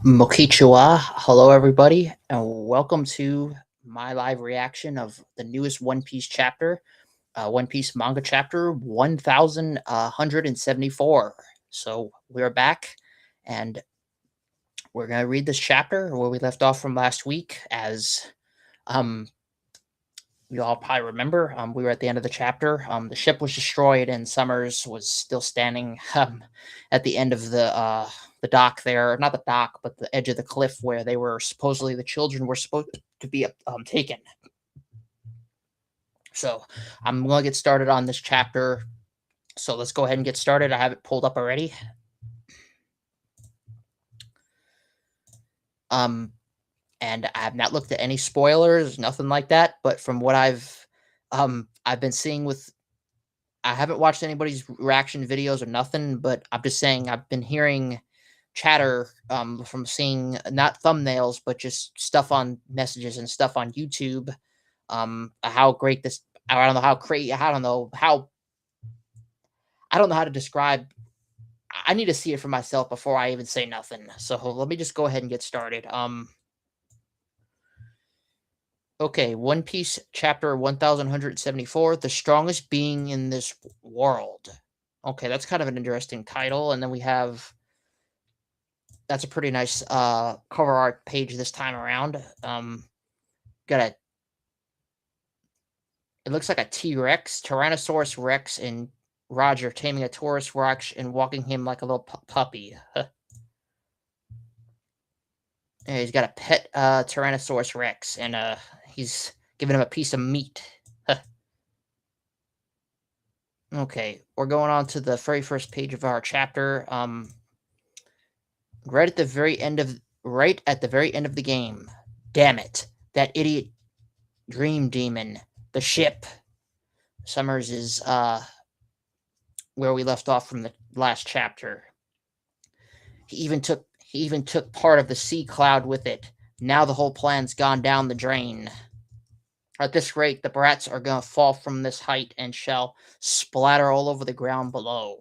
Mokichiwa. Hello, everybody, and welcome to my live reaction of the newest One Piece chapter, One Piece manga chapter 1174. So we're back, and we're gonna read this chapter where we left off from last week. As um, you all probably remember, we were at the end of the chapter. The ship was destroyed, and Summers was still standing at the end of the dock there, not the dock, but the edge of the cliff where they were supposedly the children were supposed to be taken. So I'm gonna get started on this chapter. So let's go ahead and get started. I have it pulled up already. Um, and I have not looked at any spoilers, nothing like that. But from what I've been seeing with I haven't watched anybody's reaction videos or nothing, but I'm just saying I've been hearing chatter from seeing not thumbnails, but just stuff on messages and stuff on YouTube. How great this I don't know how crazy I don't know how to describe. I need to see it for myself before I even say nothing. So let me just go ahead and get started. Okay, One Piece chapter 1174, The Strongest Being in This World. Okay, that's kind of an interesting title. And then we have that's a pretty nice cover art page this time around. Got a It looks like a T-Rex, Tyrannosaurus Rex, and Roger taming a Taurus Rex and walking him like a little puppy. And he's got a pet Tyrannosaurus Rex, and he's giving him a piece of meat. Okay, we're going on to the very first page of our chapter. Right at the very end of the game. Damn it, that idiot dream demon. The ship. Summers is where we left off from the last chapter. He even took part of the sea cloud with it. Now the whole plan's gone down the drain. At this rate, the brats are gonna fall from this height and shall splatter all over the ground below.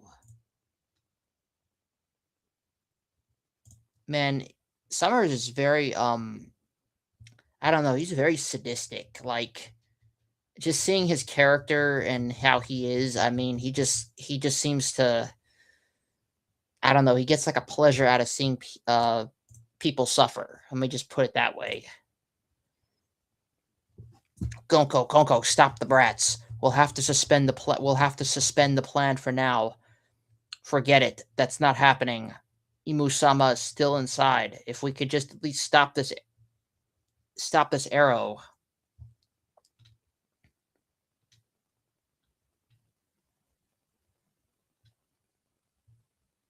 Man, Summers is very I don't know, he's very sadistic. Like, just seeing his character and how he is, I mean, he just seems to, I don't know, he gets like a pleasure out of seeing people suffer. Let me just put it that way. Gonko, stop the brats. We'll have to suspend the plan for now. Forget it. That's not happening. Imu-sama is still inside. If we could just at least stop this arrow.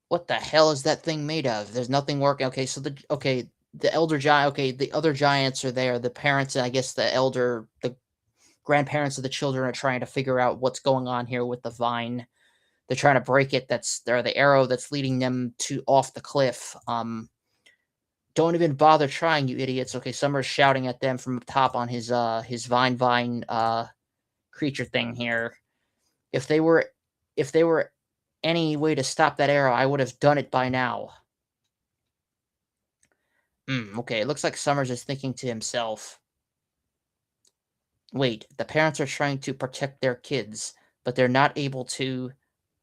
What the hell is that thing made of? There's nothing working. Okay, so the elder giant. Okay, the other giants are there. The parents, and I guess the grandparents of the children are trying to figure out what's going on here with the vine. They're trying to break it. They're the arrow that's leading them to off the cliff. Don't even bother trying, you idiots. Okay, Summer's shouting at them from up top on his vine creature thing here. If they were any way to stop that arrow, I would have done it by now. Okay, it looks like Summers is thinking to himself. Wait, the parents are trying to protect their kids, but they're not able to.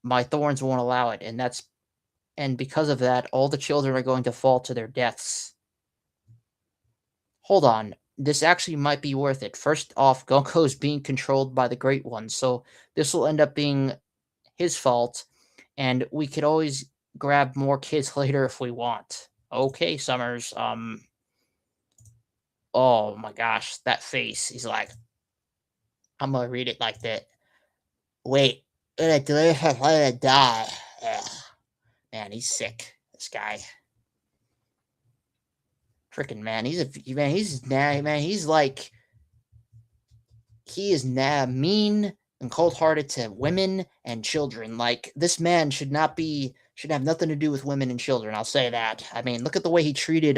My thorns won't allow it, and because of that, all the children are going to fall to their deaths. Hold on, this actually might be worth it. First off, Gonko's being controlled by the Great One, so this will end up being his fault, and we could always grab more kids later if we want. Okay, Summers, oh my gosh, that face. He's like, I'm gonna read it like that. Wait, let it die. Ugh. Man, he's sick, this guy. Freaking man, he's like, he is mean and cold-hearted to women and children. Like, this man should have nothing to do with women and children. I'll say that. I mean, look at the way he treated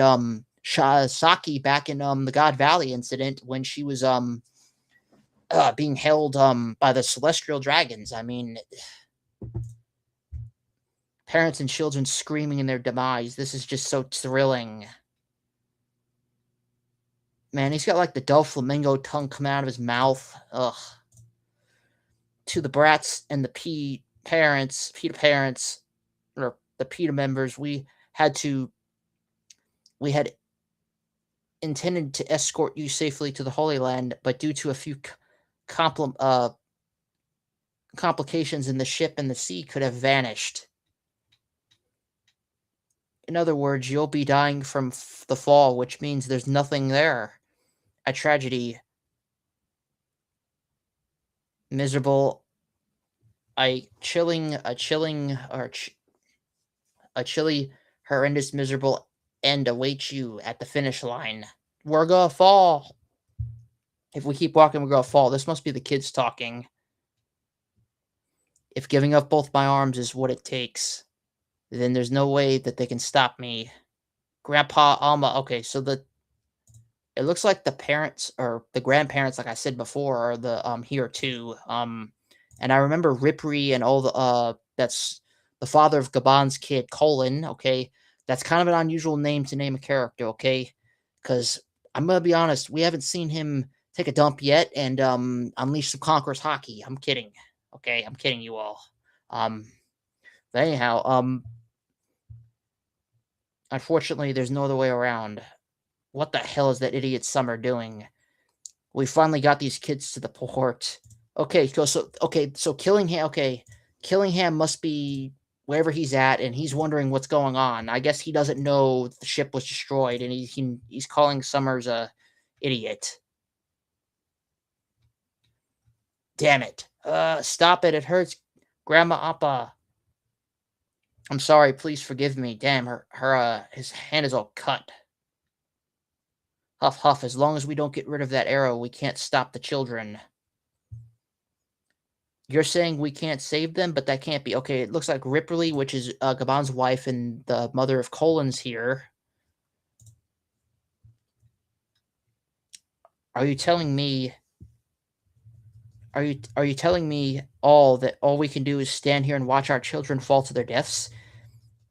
Saki back in the God Valley incident when she was being held by the celestial dragons. I mean, parents and children screaming in their demise. This is just so thrilling. Man, he's got like the dull flamingo tongue coming out of his mouth. Ugh. To the brats and the PETA parents, or the PETA members, had to we had intended to escort you safely to the Holy Land, but due to a few compli complications in the ship and the sea could have vanished. In other words, you'll be dying from the fall, which means there's nothing there. A tragedy, miserable, a chilling, or a chilly, horrendous, miserable end awaits you at the finish line. We're gonna fall. If we keep walking, we're gonna fall. This must be the kids talking. If giving up both my arms is what it takes, then there's no way that they can stop me. Grandpa Alma. Okay, so it looks like the parents or the grandparents, like I said before, are the here too. And I remember Ripley and all the that's the father of Gabon's kid, Colin. Okay, that's kind of an unusual name a character. Okay, because I'm gonna be honest, we haven't seen him take a dump yet and unleash some Conqueror's hockey. I'm kidding. Okay, I'm kidding you all. Um, but anyhow, unfortunately, there's no other way around. What the hell is that idiot Summer doing? We finally got these kids to the port. So Killingham. Okay, Killingham must be wherever he's at, and he's wondering what's going on. I guess he doesn't know the ship was destroyed, and he's calling Summers a idiot. Damn it! Stop it! It hurts, Grandma Appa. I'm sorry. Please forgive me. Damn, his hand is all cut. Huff, huff. As long as we don't get rid of that arrow, we can't stop the children. You're saying we can't save them, but that can't be. Okay, it looks like Ripley, which is Gabon's wife and the mother of Colin's here. Are you telling me? Are you telling me all we can do is stand here and watch our children fall to their deaths?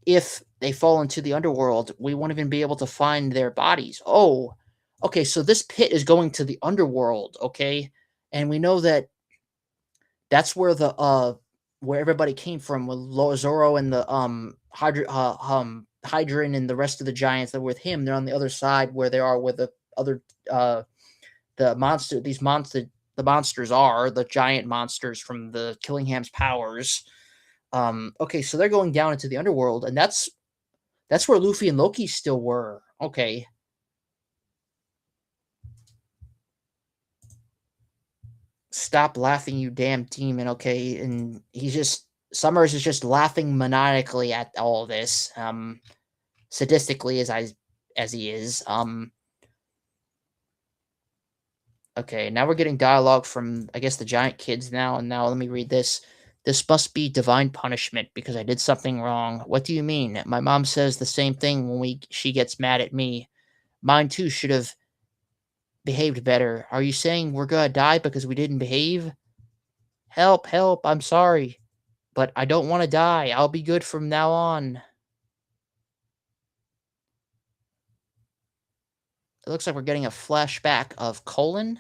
If they fall into the underworld, we won't even be able to find their bodies. Oh, okay. So this pit is going to the underworld. Okay, and we know that that's where everybody came from with Zoro and the Hydran and the rest of the giants that were with him. They're on the other side where they are where the other the monster these monster the monsters are the giant monsters from the Killingham's powers. Okay, so they're going down into the underworld, and that's where Luffy and Loki still were. Okay. Stop laughing, you damn demon, okay? And Summers is just laughing maniacally at all this, sadistically as he is. Okay, now we're getting dialogue from I guess the giant kids now, and now let me read this. This must be divine punishment because I did something wrong. What do you mean? My mom says the same thing when she gets mad at me. Mine too should have behaved better. Are you saying we're gonna die because we didn't behave? Help, help, I'm sorry. But I don't want to die. I'll be good from now on. It looks like we're getting a flashback of Colin.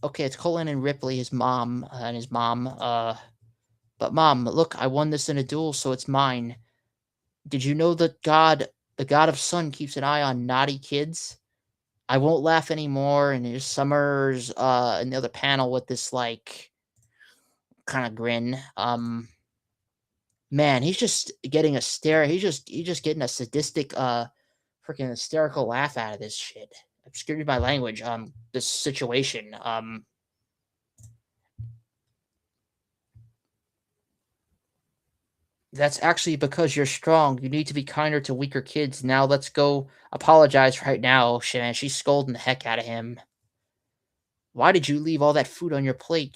Okay, it's Colin and Ripley, his mom, and his mom. But mom, look, I won this in a duel, so it's mine. Did you know that the god of sun, keeps an eye on naughty kids? I won't laugh anymore. And there's Summers in the other panel with this like kind of grin. Man, he's just getting a stare. He's just getting a sadistic, freaking hysterical laugh out of this shit. Excuse my language. This situation. That's actually because you're strong. You need to be kinder to weaker kids. Now let's go apologize right now, man. She's scolding the heck out of him. Why did you leave all that food on your plate?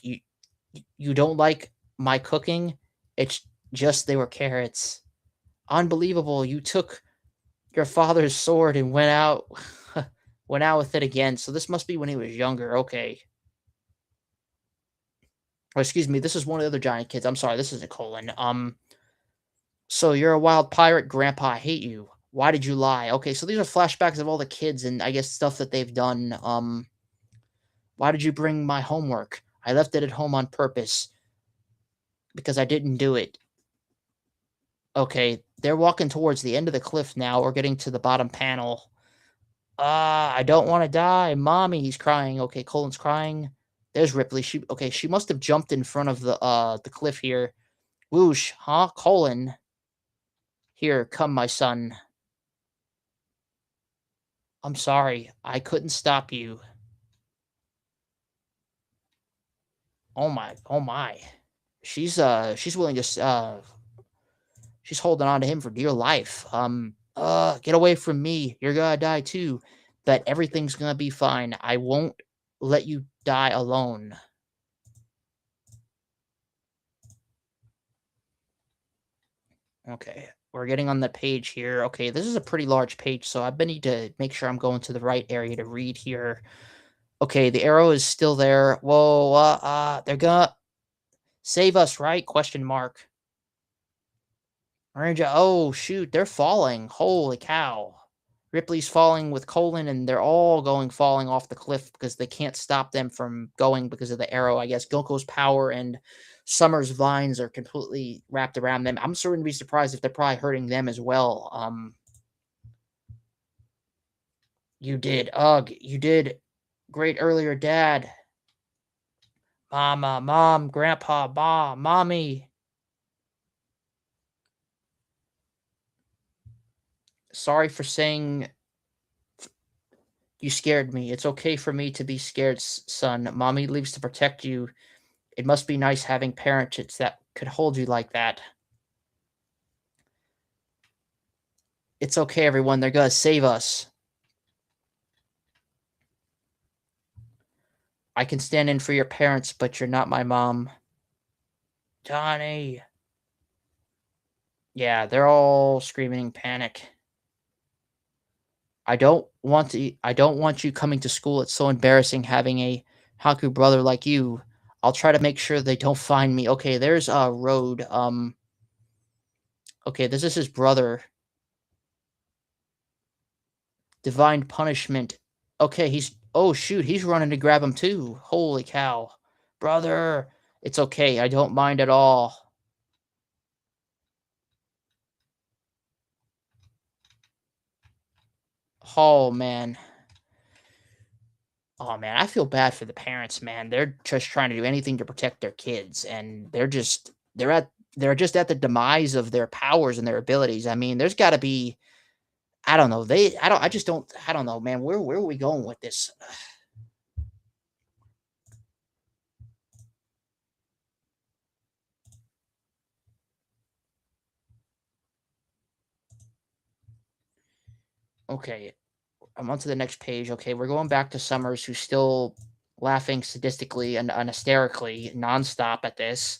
You don't like my cooking? It's just they were carrots. Unbelievable. You took your father's sword and went out with it again. So this must be when he was younger. Okay. Oh, excuse me. This is one of the other giant kids. I'm sorry. This isn't Colin. So you're a wild pirate, Grandpa. I hate you. Why did you lie? Okay, so these are flashbacks of all the kids and I guess stuff that they've done. Why did you bring my homework? I left it at home on purpose because I didn't do it. Okay, they're walking towards the end of the cliff now. We're getting to the bottom panel. I don't want to die. Mommy, he's crying. Okay, Colin's crying. There's Ripley. She must have jumped in front of the cliff here. Whoosh, huh? Colin. Here, come, my son. I'm sorry. I couldn't stop you. Oh my, oh my. She's willing to she's holding on to him for dear life. Get away from me. You're gonna die too. But everything's gonna be fine. I won't let you die alone. Okay, we're getting on the page here. Okay, this is a pretty large page, so I need to make sure I'm going to the right area to read here. Okay, the arrow is still there. Whoa, they're gonna save us, right? Question mark. Ranger, oh shoot, they're falling. Holy cow. Ripley's falling with Colin, and they're all falling off the cliff because they can't stop them from going because of the arrow. I guess Goko's power and Summer's vines are completely wrapped around them. I'm sure to be surprised if they're probably hurting them as well. You did. Ugh, you did great earlier, Dad. Mama, Mom, Grandpa, Mommy. Sorry for saying you scared me. It's okay for me to be scared, son. Mommy leaves to protect you. It must be nice having parents that could hold you like that. It's okay, everyone. They're gonna save us. I can stand in for your parents, but you're not my mom. Johnny. Yeah, they're all screaming in panic. I don't want you coming to school. It's so embarrassing having a Haku brother like you. I'll try to make sure they don't find me. Okay, there's a road. Okay, this is his brother. Divine punishment. Okay, oh shoot, he's running to grab him too. Holy cow. Brother, it's okay. I don't mind at all. Oh man. Oh man, I feel bad for the parents, man. They're just trying to do anything to protect their kids, and they're just at the demise of their powers and their abilities. I mean, there's got to be I don't know. I don't know, man. Where are we going with this? Okay, I'm on to the next page. Okay, we're going back to Summers, who's still laughing sadistically and hysterically nonstop at this.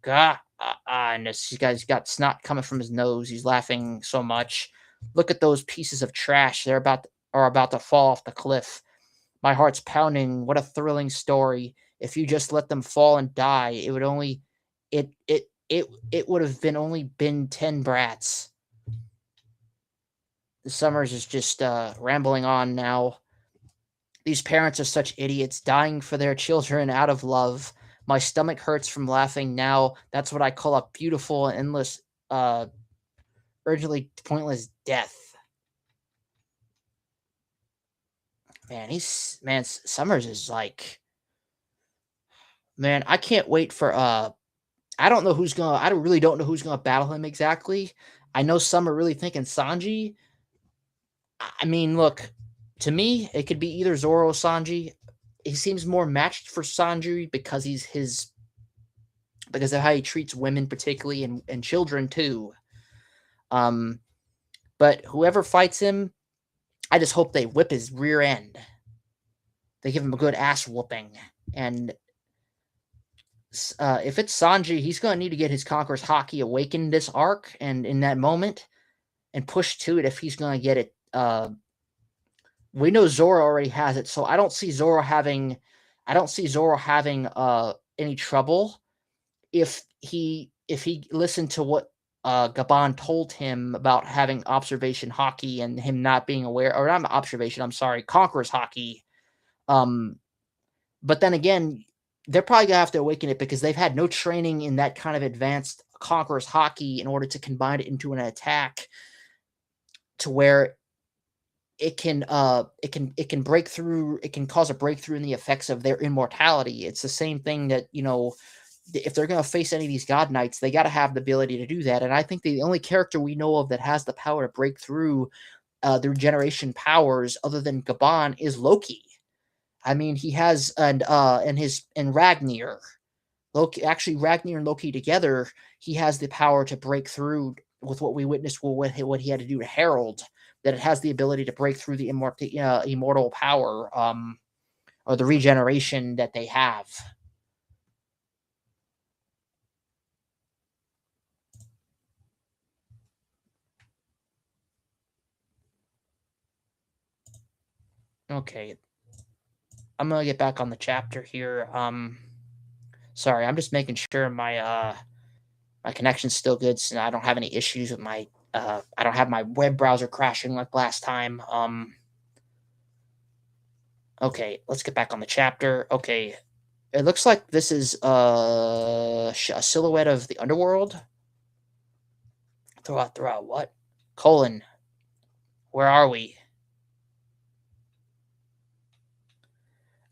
God, and this guy's got snot coming from his nose. He's laughing so much. Look at those pieces of trash. Are about to fall off the cliff. My heart's pounding. What a thrilling story. If you just let them fall and die, it would only it would have been only been 10 brats. The Summers is just rambling on now. These parents are such idiots, dying for their children out of love. My stomach hurts from laughing now. That's what I call a beautiful and endless, urgently pointless death. Man, Summers is like, man, I can't wait for I really don't know who's gonna battle him exactly. I know some are really thinking Sanji. I mean, look, to me, it could be either Zoro or Sanji. He seems more matched for Sanji because because of how he treats women particularly and children too. Um, but whoever fights him, I just hope they whip his rear end. They give him a good ass whooping. And if it's Sanji, he's going to need to get his Conqueror's Haki awakened this arc and in that moment and push to it if he's going to get it. We know Zoro already has it, so I don't see Zoro having any trouble if he listened to what Gabon told him about having observation hockey and him not being aware, or not observation, I'm sorry, Conqueror's hockey. Um, but then again, they're probably gonna have to awaken it because they've had no training in that kind of advanced Conqueror's hockey in order to combine it into an attack to where it can break through, it can cause a breakthrough in the effects of their immortality. It's the same thing that, if they're going to face any of these god knights, they got to have the ability to do that. And I think the only character we know of that has the power to break through the regeneration powers other than Gabon is Loki. I mean, he has, and Ragnar. Loki, actually, Ragnar and Loki together, he has the power to break through with what we witnessed, with what he had to do to Harold. That it has the ability to break through the immortal power, or the regeneration that they have. Okay, I'm gonna get back on the chapter here. Sorry, I'm just making sure my connection's still good, so I don't have any issues with my I don't have my web browser crashing like last time. Okay, let's get back on the chapter. Okay, it looks like this is a silhouette of the underworld. Throw out what? Colon, where are we?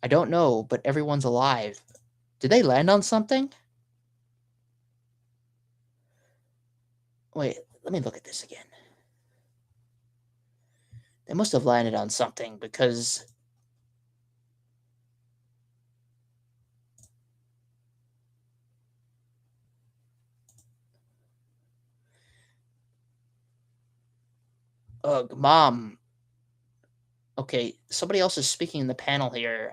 I don't know, but everyone's alive. Did they land on something? Wait, let me look at this again. They must have landed on something because ugh, mom. Okay, somebody else is speaking in the panel here.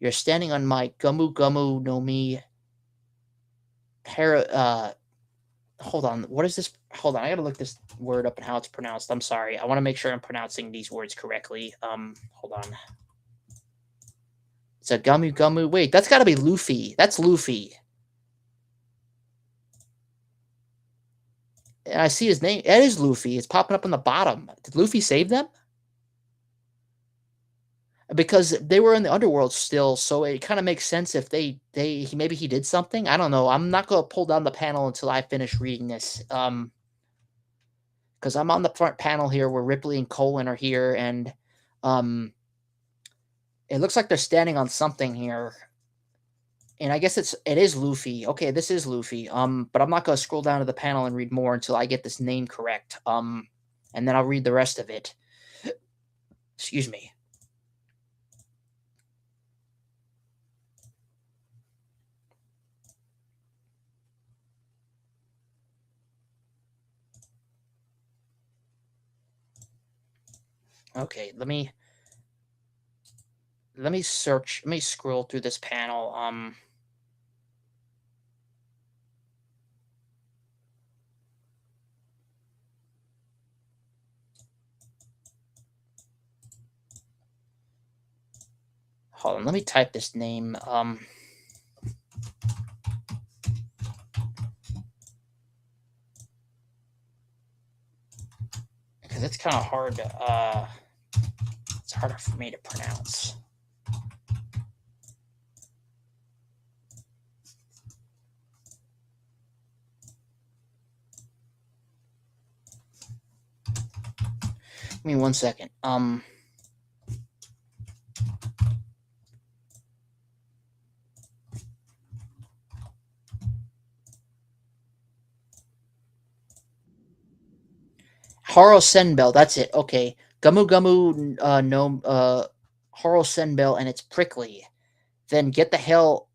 You're standing on my Gumu Gumu no Mi para hold on. What is this? Hold on, I gotta look this word up and how it's pronounced. I'm sorry. I want to make sure I'm pronouncing these words correctly. Hold on. It's a Gumu Gumu. Wait, that's gotta be Luffy. That's Luffy. And I see his name. It is Luffy. It's popping up on the bottom. Did Luffy save them? Because they were in the underworld still, so it kind of makes sense if maybe he did something. I don't know. I'm not gonna pull down the panel until I finish reading this. Because I'm on the front panel here where Ripley and Colin are here, and um, it looks like they're standing on something here. And I guess it is Luffy. Okay, this is Luffy. But I'm not gonna scroll down to the panel and read more until I get this name correct. And then I'll read the rest of it. Excuse me. Okay, let me search. Let me scroll through this panel. Hold on. Let me type this name. Because it's kind of hard to. It's harder for me to pronounce. Give me 1 second. Haro Senbel, that's it. Okay. Gumu Gumu no Haro Senbel, and it's prickly. Then get the hell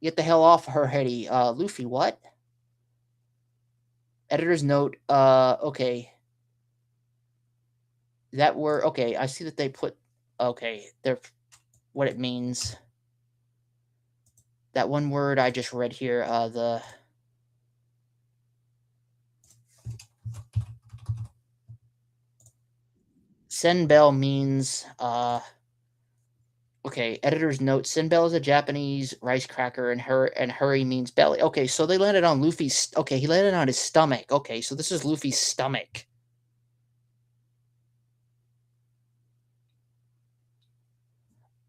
off her heady. Luffy, what? Editor's note, okay. That word, okay, I see that they put, okay, they're, what it means. That one word I just read here, the Senbel means, Okay, editor's note: Sinbell is a Japanese rice cracker, and hurry means belly. Okay, so they landed on Luffy's. Okay, he landed on his stomach. Okay, so this is Luffy's stomach.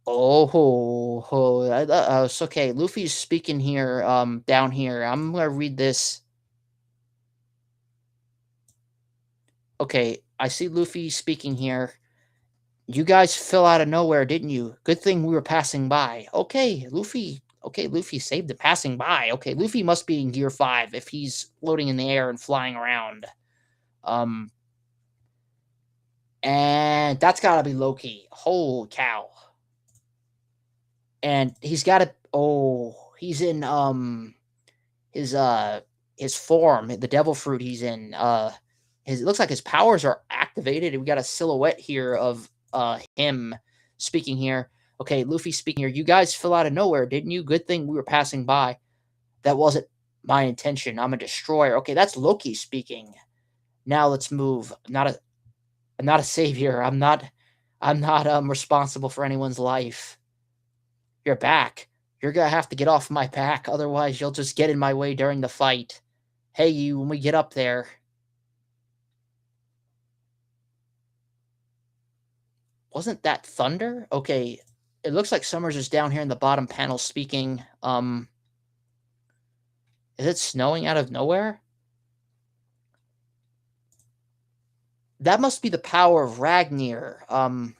Oh, so okay. Luffy's speaking here. Down here. I'm gonna read this. Okay, I see Luffy speaking here. You guys fell out of nowhere, didn't you? Good thing we were passing by. Okay, Luffy. Okay, Luffy saved the passing by. Okay, Luffy must be in Gear 5 if he's floating in the air and flying around. Um, and that's gotta be Loki. Holy cow. And he's gotta he's in his his form, the devil fruit he's in. His it looks like his powers are activated. We got a silhouette here of him speaking here. Okay, Luffy speaking here. You guys fell out of nowhere, didn't you? Good thing we were passing by. That wasn't my intention. I'm a destroyer. Okay, that's Loki speaking. Now let's move. I'm not a savior. I'm not responsible for anyone's life. You're back. You're gonna have to get off my back, otherwise you'll just get in my way during the fight. Hey, you, when we get up there. Wasn't that thunder? Okay, it looks like Summers is down here in the bottom panel speaking. Is it snowing out of nowhere? That must be the power of Ragnir.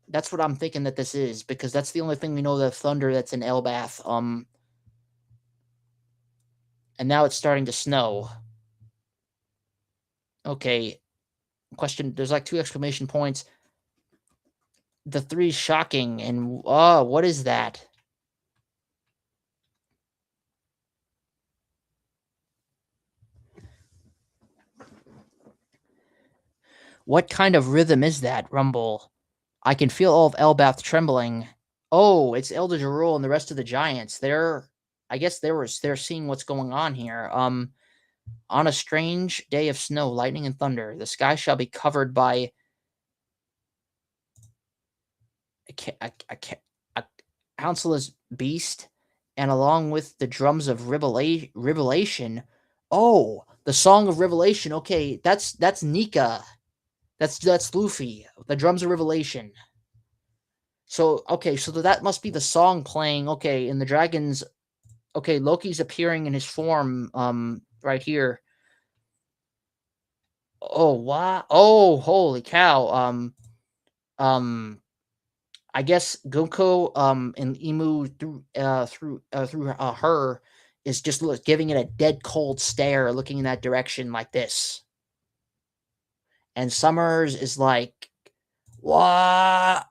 That's what I'm thinking that this is, because that's the only thing we know, the thunder that's in Elbath. And now it's starting to snow. Okay, question. There's like 2 exclamation points. The 3 shocking, and oh, what is that? What kind of rhythm is that, Rumble? I can feel all of Elbath trembling. Oh, it's Elder Jarul and the rest of the giants. I guess they're seeing what's going on here. On a strange day of snow, lightning and thunder, the sky shall be covered by a councillor's beast, and along with the drums of revelation. Oh, the song of revelation. Okay, that's Nika. That's Luffy. The drums of revelation. So okay, so that must be the song playing. Okay, in the dragons. Okay, Loki's appearing in his form. Right here. Oh wow! Oh holy cow! Um, I guess Gunko and Emu through her is just giving it a dead cold stare, looking in that direction like this. And Summers is like, what?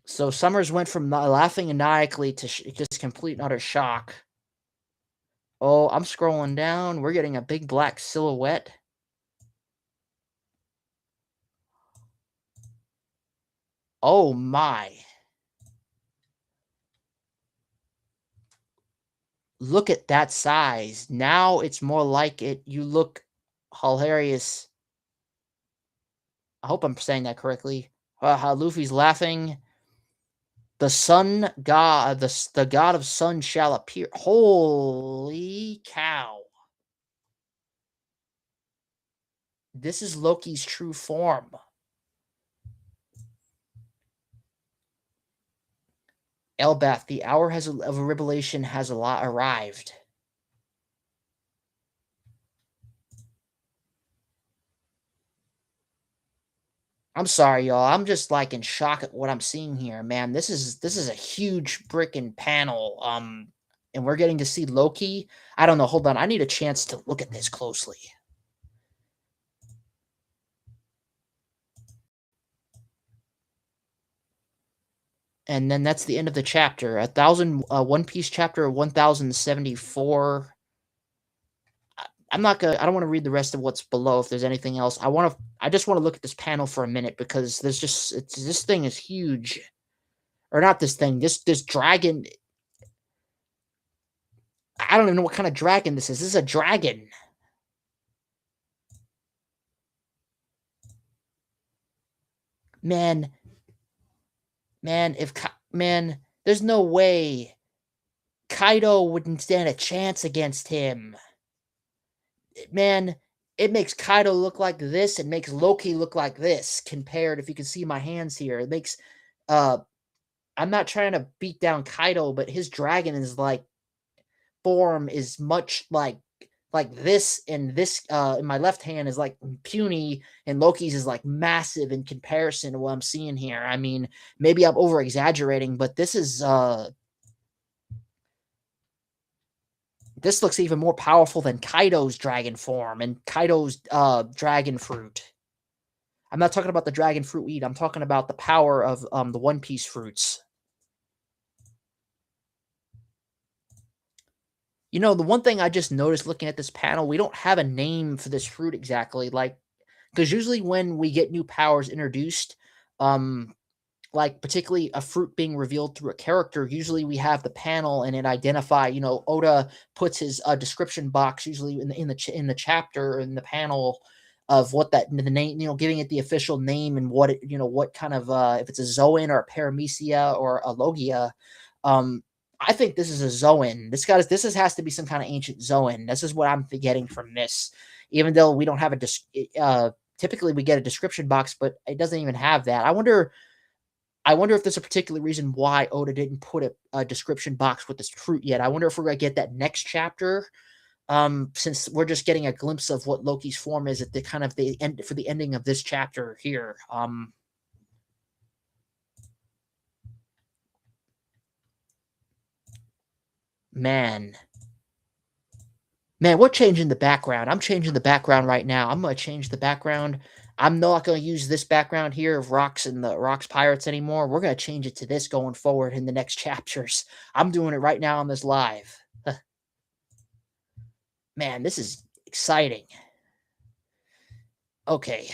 So Summers went from laughing maniacally to just complete and utter shock. Oh, I'm scrolling down. We're getting a big black silhouette. Oh my. Look at that size. Now it's more like it. You look hilarious. I hope I'm saying that correctly. How Luffy's laughing. The sun god, the god of sun shall appear. Holy cow. This is Loki's true form. Elbath, the hour of a revelation has arrived. I'm sorry, y'all. I'm just like in shock at what I'm seeing here, man. This is a huge freaking panel. And we're getting to see Loki. I don't know. Hold on. I need a chance to look at this closely. And then that's the end of the chapter. One Piece chapter 1074. I'm not gonna. I don't want to read the rest of what's below. If there's anything else, I just want to look at this panel for a minute, because this thing is huge, or not this thing. This dragon. I don't even know what kind of dragon this is. This is a dragon. Man, man, there's no way Kaido wouldn't stand a chance against him. Man, it makes Kaido look like this, it makes Loki look like this compared if you can see my hands here. It makes uh I'm not trying to beat down Kaido, but his dragon is like form is much like this, and this in my left hand is like puny, and Loki's is like massive in comparison to what I'm seeing here. I mean, maybe I'm over exaggerating, but this looks even more powerful than Kaido's dragon form and Kaido's dragon fruit. I'm not talking about the dragon fruit weed. I'm talking about the power of the One Piece fruits. You know, the one thing I just noticed looking at this panel, we don't have a name for this fruit exactly. Like, because usually when we get new powers introduced, um, like particularly a fruit being revealed through a character, usually we have the panel and it identify. You know, Oda puts his description box usually in the chapter in the panel of what that the name, you know, giving it the official name and what it, you know, what kind of if it's a Zoan or a Paramecia or a Logia. Um, I think this is a Zoan. Has to be some kind of ancient Zoan. This is what I'm getting from this, even though we don't have typically we get a description box, but it doesn't even have that. I wonder if there's a particular reason why Oda didn't put a description box with this fruit yet. I wonder if we're gonna get that next chapter. Since we're just getting a glimpse of what Loki's form is at the kind of the end for the ending of this chapter here. Man, we're changing the background. I'm changing the background right now. I'm gonna change the background. I'm not gonna use this background here of Rocks and the Rocks Pirates anymore. We're gonna change it to this going forward in the next chapters. I'm doing it right now on this live. Man, this is exciting. Okay,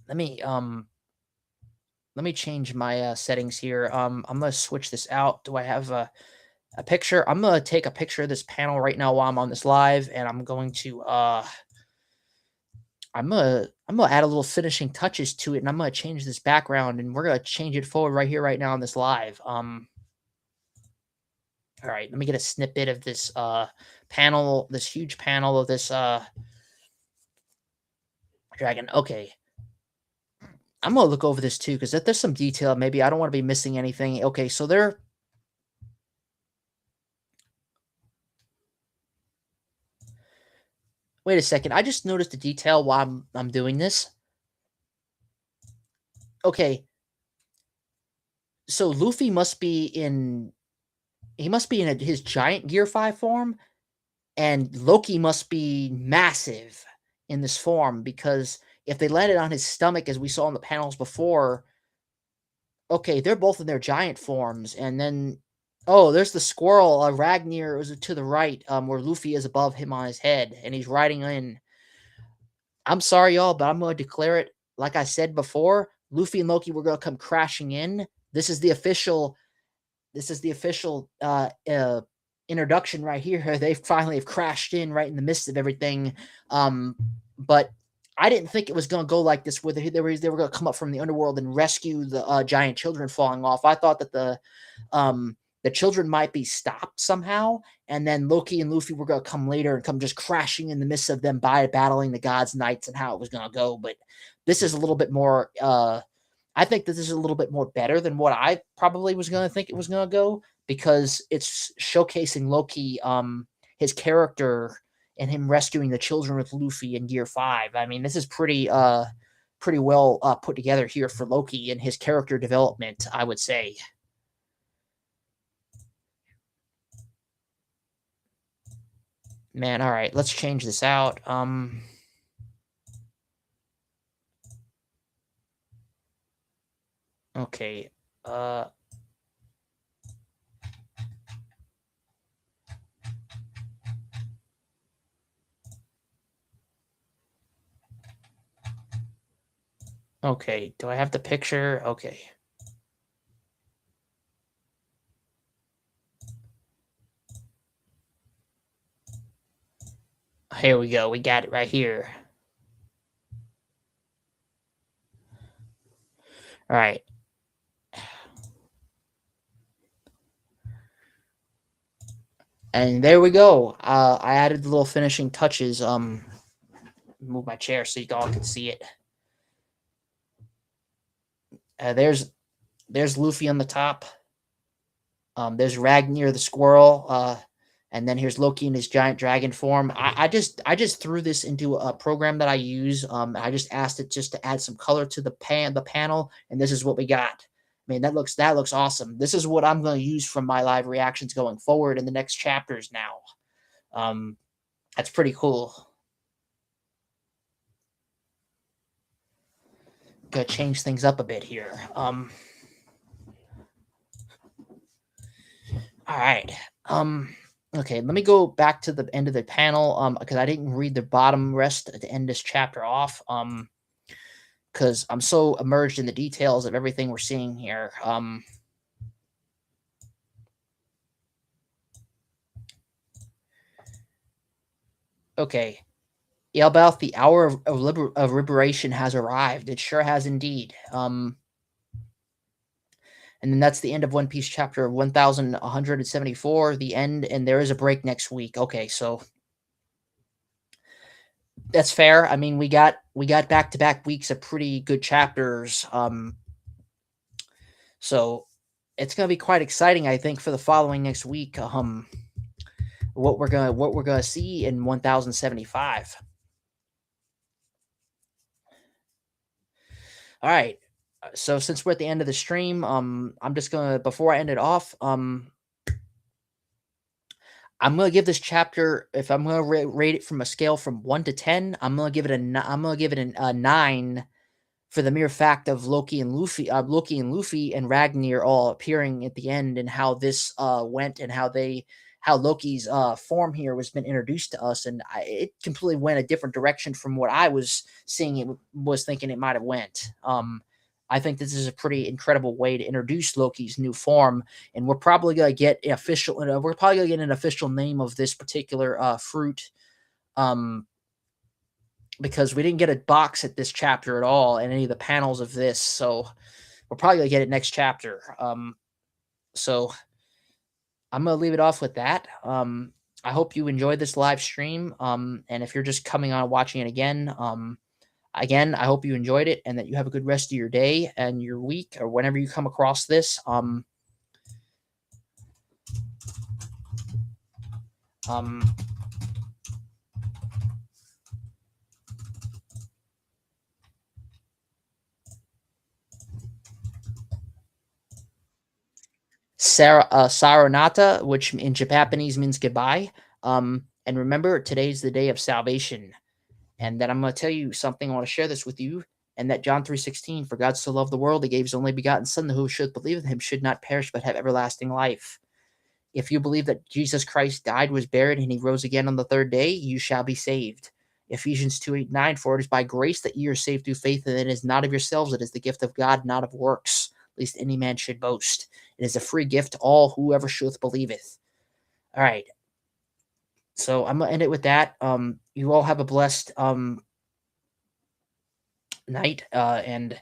let me let me change my settings here. I'm gonna switch this out. Do I have a picture? I'm gonna take a picture of this panel right now while I'm on this live, and I'm going to I'm gonna add a little finishing touches to it, and I'm gonna change this background, and we're gonna change it forward right here, right now on this live. All right, let me get a snippet of this panel, this huge panel of this dragon. Okay, I'm gonna look over this too because there's some detail. Maybe I don't want to be missing anything. Okay, so there. Wait a second. I just noticed a detail while I'm doing this. Okay, so Luffy must be in. He must be in his giant Gear 5 form, and Loki must be massive in this form because if they landed on his stomach, as we saw in the panels before, okay, they're both in their giant forms, and then oh, there's the squirrel. Ragnar is to the right, where Luffy is above him on his head, and he's riding in. I'm sorry, y'all, but I'm going to declare it. Like I said before, Luffy and Loki were going to come crashing in. This is the official. This is the official introduction right here. They finally have crashed in right in the midst of everything. But I didn't think it was going to go like this. Where they were going to come up from the underworld and rescue the giant children falling off. I thought that the children might be stopped somehow, and then Loki and Luffy were going to come later and come just crashing in the midst of them by battling the gods' knights and how it was going to go. But this is a little bit more. I think that this is a little bit more better than what I probably was going to think it was going to go because it's showcasing Loki, his character and him rescuing the children with Luffy in Gear 5. I mean, this is pretty well put together here for Loki and his character development, I would say. Man, all right, let's change this out. Okay. Uh okay, do I have the picture? Okay. Here we go. We got it right here. All right. And there we go. I added the little finishing touches. Move my chair so you all can see it. There's Luffy on the top. There's Ragnar the squirrel. And then here's Loki in his giant dragon form. I just threw this into a program that I use. I just asked it just to add some color to the panel, and this is what we got. I mean, that looks awesome. This is what I'm going to use from my live reactions going forward in the next chapters now. Um, that's pretty cool. Gonna change things up a bit here. All right. Okay, let me go back to the end of the panel. Because I didn't read the bottom rest to end this chapter off. Because I'm so immersed in the details of everything we're seeing here. Okay. Yeah, about the hour of liberation has arrived. It sure has indeed. And then that's the end of One Piece chapter 1174, the end, and there is a break next week. Okay, so that's fair. I mean, we got back-to-back weeks of pretty good chapters. So it's gonna be quite exciting, I think, for the following next week. What we're gonna see in 1075. All right. So since we're at the end of the stream, I'm just gonna before I end it off, I'm gonna give this chapter. If I'm gonna rate it from a scale from 1 to 10, I'm gonna give it a 9 for the mere fact of Loki and Luffy and Ragnar all appearing at the end, and how this went, and how Loki's form here was been introduced to us, and it completely went a different direction from what I was seeing. Was thinking it might have went. I think this is a pretty incredible way to introduce Loki's new form, and we're probably gonna get an official. We're probably gonna get an official name of this particular fruit. Um, because we didn't get a box at this chapter at all in any of the panels of this, so we're probably gonna get it next chapter. So I'm gonna leave it off with that. I hope you enjoyed this live stream. And if you're just coming on watching it again, I hope you enjoyed it and that you have a good rest of your day and your week or whenever you come across this. Um, Saronata, which in Japanese means goodbye. And remember, today's the day of salvation. And that I'm going to tell you something. I want to share this with you. And that John 3:16, for God so loved the world, he gave his only begotten Son, that who should believe in him should not perish but have everlasting life. If you believe that Jesus Christ died, was buried, and he rose again on the third day, you shall be saved. Ephesians 2:8-9, for it is by grace that ye are saved through faith, and it is not of yourselves, it is the gift of God, not of works, lest any man should boast. It is a free gift to all whoever shouldeth believeth. All right. So I'm gonna end it with that. You all have a blessed night, and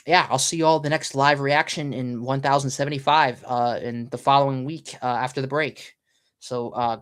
yeah, I'll see you all the next live reaction in 1075 in the following week after the break. So